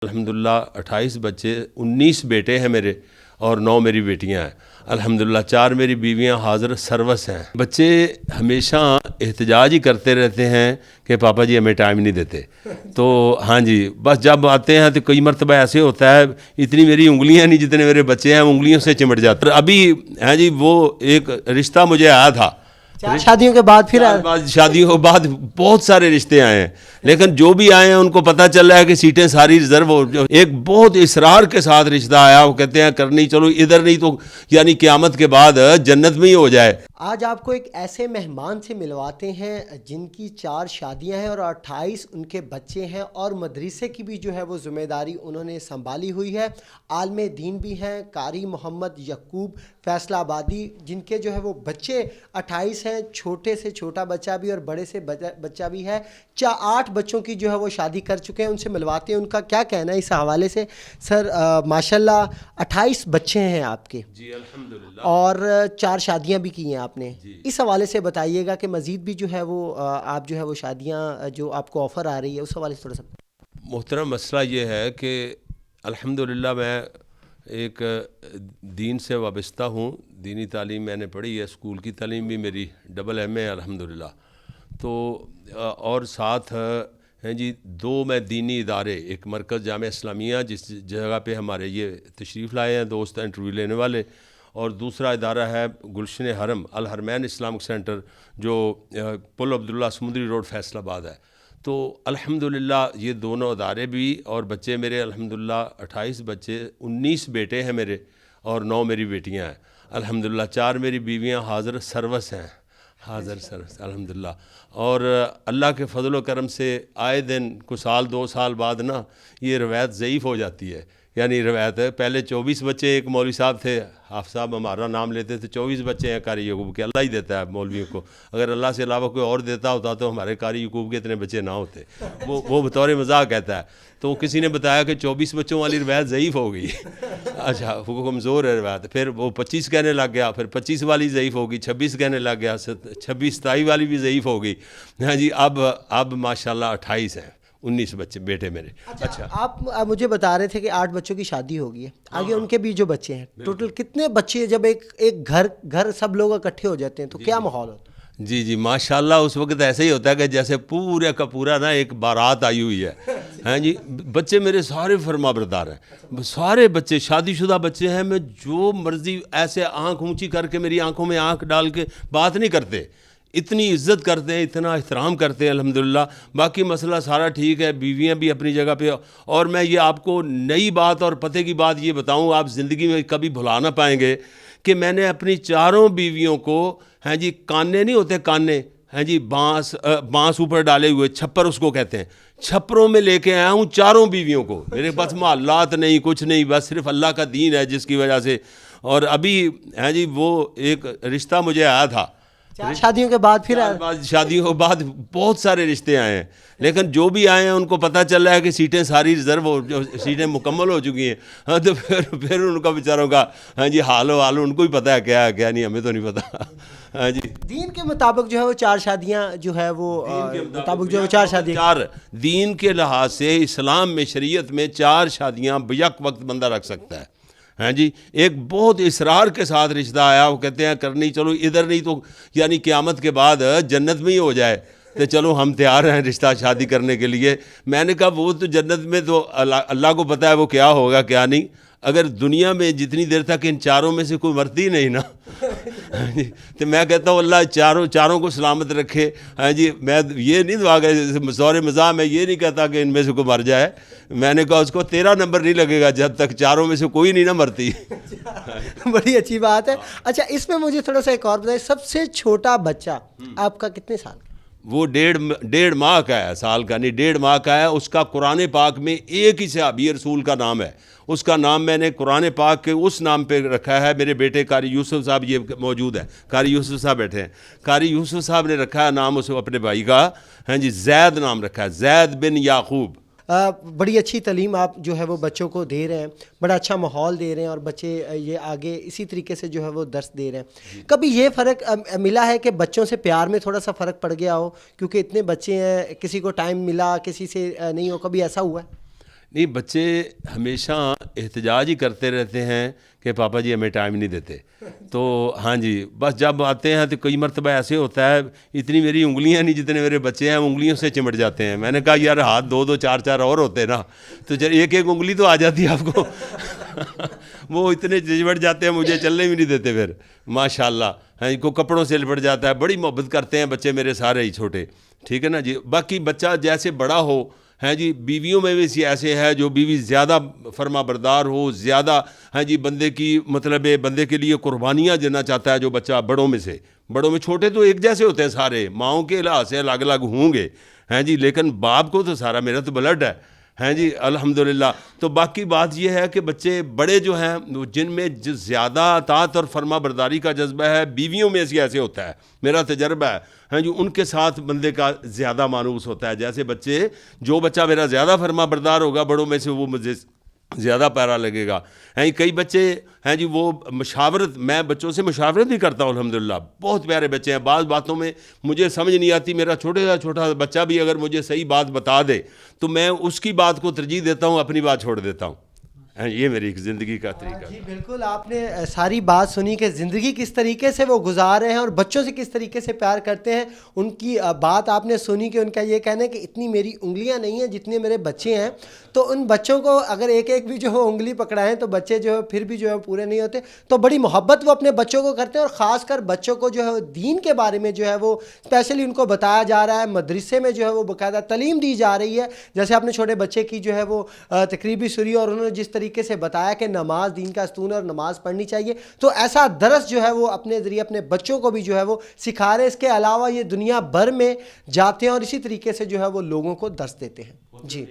الحمدللہ 28 بچے، 19 بیٹے ہیں میرے اور 9 میری بیٹیاں ہیں۔ الحمدللہ 4 میری بیویاں حاضر سروس ہیں۔ بچے ہمیشہ احتجاج ہی کرتے رہتے ہیں کہ پاپا جی ہمیں ٹائم نہیں دیتے، تو ہاں جی بس جب آتے ہیں تو کئی مرتبہ ایسے ہوتا ہے اتنی میری انگلیاں نہیں جتنے میرے بچے ہیں، انگلیوں سے چمٹ جاتے ہیں۔ ابھی ہاں جی وہ ایک رشتہ مجھے آیا تھا، 4 شادیوں کے بعد پھر شادیوں کے بعد بہت سارے رشتے آئے ہیں، لیکن جو بھی آئے ہیں ان کو پتہ چل رہا ہے کہ سیٹیں ساری ریزرو ہو۔ ایک بہت اصرار کے ساتھ رشتہ آیا، وہ کہتے ہیں کرنی، چلو ادھر نہیں تو یعنی قیامت کے بعد جنت میں ہی ہو جائے۔ آج آپ کو ایک ایسے مہمان سے ملواتے ہیں جن کی 4 شادیاں ہیں اور 28 ان کے بچے ہیں، اور مدرسے کی بھی جو ہے وہ ذمہ داری انہوں نے سنبھالی ہوئی ہے۔ عالم دین بھی ہیں قاری محمد یعقوب فیصلہ آبادی، جن کے جو ہے وہ بچے 28 ہیں، چھوٹے سے چھوٹا بچہ بھی اور بڑے سے بچہ بھی ہے۔ 8 بچوں کی جو ہے وہ شادی کر چکے ہیں، ان سے ملواتے ہیں ان کا کیا کہنا ہے اس حوالے سے۔ سر ماشاءاللہ 28 بچے ہیں آپ کے، جی الحمدللہ، اور 4 شادیاں بھی کی ہیں آپ نے، اس حوالے سے بتائیے گا کہ مزید بھی جو ہے وہ آپ جو ہے وہ شادیاں جو آپ کو آفر آ رہی ہے اس حوالے سے تھوڑا سا۔ محترم مسئلہ یہ ہے کہ الحمدللہ میں ایک دین سے وابستہ ہوں، دینی تعلیم میں نے پڑھی ہے، اسکول کی تعلیم بھی میری ڈبل ایم اے الحمدللہ، تو اور ساتھ ہیں جی 2 میں دینی ادارے، ایک مرکز جامعہ اسلامیہ جس جگہ پہ ہمارے یہ تشریف لائے ہیں دوست انٹرویو لینے والے، اور دوسرا ادارہ ہے گلشن حرم الحرمین اسلامک سینٹر جو پل عبداللہ سمندری روڈ فیصل آباد ہے۔ تو الحمدللہ یہ دونوں ادارے بھی، اور بچے میرے الحمدللہ 28 بچے، 19 بیٹے ہیں میرے اور 9 میری بیٹیاں ہیں۔ الحمدللہ 4 میری بیویاں حاضر سروس ہیں، حاضر سروس الحمدللہ، اور اللہ کے فضل و کرم سے آئے دن کو سال 2 سال بعد نا یہ روایت ضعیف ہو جاتی ہے، یعنی روایت ہے پہلے 24 بچے ایک مولوی صاحب تھے، حافظ صاحب ہمارا نام لیتے تھے، 24 بچے ہیں قاری یعقوب کے، اللہ ہی دیتا ہے مولویوں کو، اگر اللہ سے علاوہ کوئی اور دیتا ہوتا تو ہمارے قاری یعقوب کے اتنے بچے نہ ہوتے، وہ بطور مزاح کہتا ہے، تو کسی نے بتایا کہ 24 بچوں والی روایت ضعیف ہو گئی، اچھا وہ کمزور ہے روایت، پھر وہ 25 کہنے لگ گیا، پھر 25 والی ضعیف ہوگی، 26 کہنے لگ گیا، 26 27 والی بھی ضعیف ہو گئی، ہاں جی اب ماشاءاللہ 28 ہیں، 19 بچے بیٹے میرے۔ اچھا آپ مجھے بتا رہے تھے کہ 8 بچوں کی شادی ہوگی ہے، آگے ان کے بھی جو بچے ہیں، ٹوٹل کتنے بچے جب ایک گھر سب لوگ اکٹھے ہو جاتے ہیں تو کیا ماحول ہوتا ہے؟ جی ماشاءاللہ اس وقت ایسے ہی ہوتا ہے کہ جیسے پورے کا پورا نا ایک بارات آئی ہوئی ہے، ہیں جی بچے میرے سارے فرما بردار ہیں، سارے بچے شادی شدہ بچے ہیں، میں جو مرضی ایسے آنکھ اونچی کر کے میری آنکھوں میں آنکھ ڈال کے بات نہیں کرتے، اتنی عزت کرتے ہیں، اتنا احترام کرتے ہیں الحمدللہ۔ باقی مسئلہ سارا ٹھیک ہے، بیویاں بھی اپنی جگہ پہ، اور میں یہ آپ کو نئی بات اور پتہ کی بات یہ بتاؤں، آپ زندگی میں کبھی بھلا نہ پائیں گے کہ میں نے اپنی 4 بیویوں کو ہیں جی کانے نہیں ہوتے، کانے ہیں جی بانس اوپر ڈالے ہوئے، چھپر اس کو کہتے ہیں، چھپروں میں لے کے آیا ہوں 4 بیویوں کو، میرے پاس محلات نہیں کچھ نہیں، بس صرف اللہ کا دین ہے جس کی وجہ سے۔ اور ابھی ہیں جی وہ ایک رشتہ مجھے آیا تھا، 4 شادیوں کے بعد پھر شادیوں کے بعد بہت سارے رشتے آئے ہیں، لیکن جو بھی آئے ہیں ان کو پتہ چل رہا ہے کہ سیٹیں ساری ریزرو ہو، سیٹیں مکمل ہو چکی ہیں، ہاں تو پھر ان کا بیچاروں کا ہاں جی حال ان کو ہی پتہ ہے کیا ہے کیا نہیں، ہمیں تو نہیں پتہ۔ ہاں جی دین کے مطابق جو ہے وہ 4 شادیاں جو ہے وہ مطابق جو ہے 4 شادیاں، 4 دین کے لحاظ سے اسلام میں شریعت میں 4 شادیاں بیک وقت بندہ رکھ سکتا ہے، ہیں جی ایک بہت اصرار کے ساتھ رشتہ آیا، وہ کہتے ہیں کرنی، چلو ادھر نہیں تو یعنی قیامت کے بعد جنت میں ہی ہو جائے، تو چلو ہم تیار ہیں رشتہ شادی کرنے کے لیے۔ میں نے کہا وہ تو جنت میں تو اللہ کو پتہ ہے وہ کیا ہوگا کیا نہیں، اگر دنیا میں جتنی دیر تک ان 4 میں سے کوئی مرتی نہیں نا تو میں کہتا ہوں اللہ چاروں کو سلامت رکھے، ہاں جی میں یہ نہیں دعا کہ زور مزاح میں یہ نہیں کہتا کہ ان میں سے کوئی مر جائے، میں نے کہا اس کو 13 نمبر نہیں لگے گا جب تک 4 میں سے کوئی نہیں نہ مرتی۔ بڑی اچھی بات ہے۔ اچھا اس میں مجھے تھوڑا سا ایک اور بتائیں، سب سے چھوٹا بچہ آپ کا کتنے سال کا؟ وہ 1.5 ماہ کا ہے، سال کا نہیں 1.5 ماہ کا ہے، اس کا قرآن پاک میں ایک ہی صحابی رسول کا نام ہے، اس کا نام میں نے قرآن پاک کے اس نام پہ رکھا ہے، میرے بیٹے قاری یوسف صاحب یہ موجود ہے، قاری یوسف صاحب بیٹھے ہیں، قاری یوسف صاحب نے رکھا ہے نام اس اپنے بھائی کا، ہاں جی زید نام رکھا ہے، زید بن یعقوب۔ بڑی اچھی تعلیم آپ جو ہے وہ بچوں کو دے رہے ہیں، بڑا اچھا ماحول دے رہے ہیں، اور بچے یہ آگے اسی طریقے سے جو ہے وہ درس دے رہے ہیں۔ کبھی یہ فرق ملا ہے کہ بچوں سے پیار میں تھوڑا سا فرق پڑ گیا ہو، کیونکہ اتنے بچے ہیں، کسی کو ٹائم ملا کسی سے نہیں ہو، کبھی ایسا ہوا ہے؟ نہیں بچے ہمیشہ احتجاج ہی کرتے رہتے ہیں کہ پاپا جی ہمیں ٹائم نہیں دیتے. تو ہاں جی بس جب آتے ہیں تو کئی مرتبہ ایسے ہوتا ہے اتنی میری انگلیاں نہیں جتنے میرے بچے ہیں انگلیوں سے چمٹ جاتے ہیں. میں نے کہا یار ہاتھ دو دو چار چار اور ہوتے نا تو ایک ایک انگلی تو آ جاتی ہے آپ کو. وہ اتنے چمٹ جاتے ہیں مجھے چلنے بھی نہیں دیتے پھر ماشاء اللہ. ہاں کو کپڑوں سے لپٹ جاتا ہے. بڑی محبت کرتے ہیں بچے میرے سارے ہی چھوٹے. ٹھیک ہے نا جی. باقی بچہ جیسے بڑا ہو ہیں جی بیویوں میں بھی ایسے ہے جو بیوی زیادہ فرما بردار ہو زیادہ ہیں جی بندے کی مطلب بندے کے لیے قربانیاں دینا چاہتا ہے جو بچہ بڑوں میں چھوٹے تو ایک جیسے ہوتے ہیں سارے ماؤں کے لحاظ سے الگ الگ ہوں گے ہیں جی لیکن باپ کو تو سارا میرا تو بلڈ ہے ہیں جی الحمدللہ. تو باقی بات یہ ہے کہ بچے بڑے جو ہیں جن میں زیادہ اطاعت اور فرما برداری کا جذبہ ہے بیویوں میں ایسے ہوتا ہے میرا تجربہ ہے. ہیں جو ان کے ساتھ بندے کا زیادہ مانوس ہوتا ہے. جیسے بچے جو بچہ میرا زیادہ فرما بردار ہوگا بڑوں میں سے وہ مجھے زیادہ پیارا لگے گا. ہیں کئی بچے ہیں جی وہ مشاورت میں بچوں سے مشاورت بھی کرتا ہوں الحمدللہ. بہت پیارے بچے ہیں. بعض باتوں میں مجھے سمجھ نہیں آتی میرا چھوٹا بچہ بھی اگر مجھے صحیح بات بتا دے تو میں اس کی بات کو ترجیح دیتا ہوں اپنی بات چھوڑ دیتا ہوں. یہ میری زندگی کا طریقہ. جی بالکل آپ نے ساری بات سنی کہ زندگی کس طریقے سے وہ گزار رہے ہیں اور بچوں سے کس طریقے سے پیار کرتے ہیں. ان کی بات آپ نے سنی کہ ان کا یہ کہنا ہے کہ اتنی میری انگلیاں نہیں ہیں جتنے میرے بچے ہیں. تو ان بچوں کو اگر ایک ایک بھی جو ہے انگلی پکڑائیں تو بچے جو ہے پھر بھی جو ہے پورے نہیں ہوتے. تو بڑی محبت وہ اپنے بچوں کو کرتے ہیں اور خاص کر بچوں کو جو ہے دین کے بارے میں جو ہے وہ اسپیشلی ان کو بتایا جا رہا ہے. مدرسے میں جو ہے وہ باقاعدہ تعلیم دی جا رہی ہے. جیسے آپ نے چھوٹے بچے کی جو ہے وہ تقریبی سنی اور انہوں نے جس طریقے سے بتایا کہ نماز دین کا ستون ہے اور نماز پڑھنی چاہیے تو ایسا درس جو ہے وہ اپنے ذریعے اپنے بچوں کو بھی جو ہے وہ سکھا رہے. اس کے علاوہ یہ دنیا بھر میں جاتے ہیں اور اسی طریقے سے جو ہے وہ لوگوں کو درس دیتے ہیں. جی